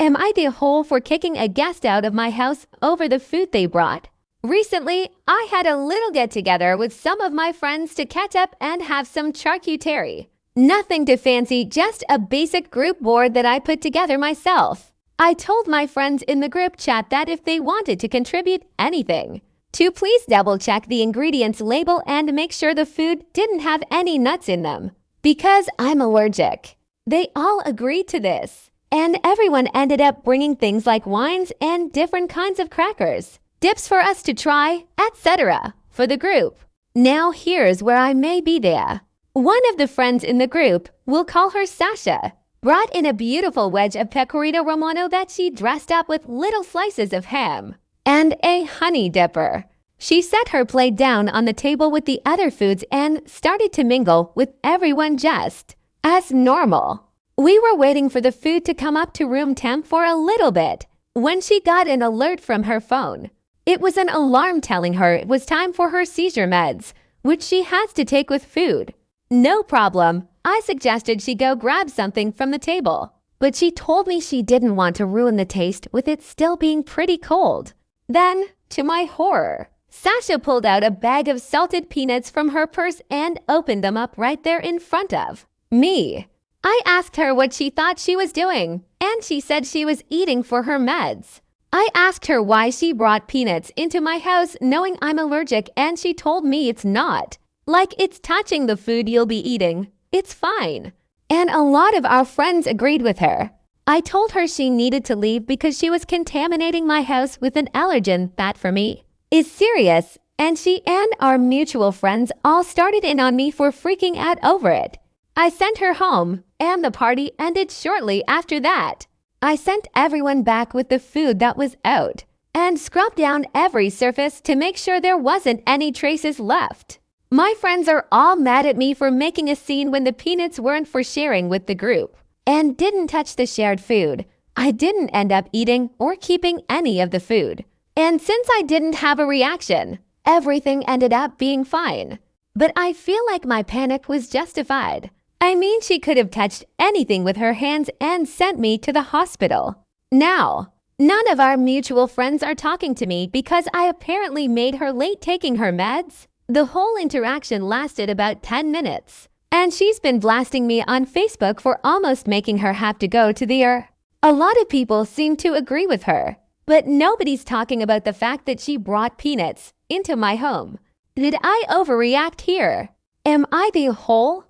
Am I the whole for kicking a guest out of my house over the food they brought? Recently, I had a little get-together with some of my friends to catch up and have some charcuterie. Nothing too fancy, just a basic group board that I put together myself. I told my friends in the group chat that if they wanted to contribute anything, to please double-check the ingredients label and make sure the food didn't have any nuts in them, because I'm allergic. They all agreed to this, and everyone ended up bringing things like wines and different kinds of crackers, dips for us to try, etc. for the group. Now here's where I may be there. One of the friends in the group, we'll call her Sasha, brought in a beautiful wedge of pecorino romano that she dressed up with little slices of ham and a honey dipper. She set her plate down on the table with the other foods and started to mingle with everyone just as normal. We were waiting for the food to come up to room temp for a little bit when she got an alert from her phone. It was an alarm telling her it was time for her seizure meds, which she has to take with food. No problem. I suggested she go grab something from the table, but she told me she didn't want to ruin the taste with it still being pretty cold. Then, to my horror, Sasha pulled out a bag of salted peanuts from her purse and opened them up right there in front of me. I asked her what she thought she was doing, and she said she was eating for her meds. I asked her why she brought peanuts into my house knowing I'm allergic, and she told me it's not. Like it's touching the food you'll be eating. It's fine. And a lot of our friends agreed with her. I told her she needed to leave because she was contaminating my house with an allergen that for me is serious, and she and our mutual friends all started in on me for freaking out over it. I sent her home, and the party ended shortly after that. I sent everyone back with the food that was out and scrubbed down every surface to make sure there wasn't any traces left. My friends are all mad at me for making a scene when the peanuts weren't for sharing with the group and didn't touch the shared food. I didn't end up eating or keeping any of the food. And since I didn't have a reaction, everything ended up being fine. But I feel like my panic was justified. I mean, she could have touched anything with her hands and sent me to the hospital. Now, none of our mutual friends are talking to me because I apparently made her late taking her meds. The whole interaction lasted about 10 minutes, and she's been blasting me on Facebook for almost making her have to go to the ER. A lot of people seem to agree with her, but nobody's talking about the fact that she brought peanuts into my home. Did I overreact here? Am I the whole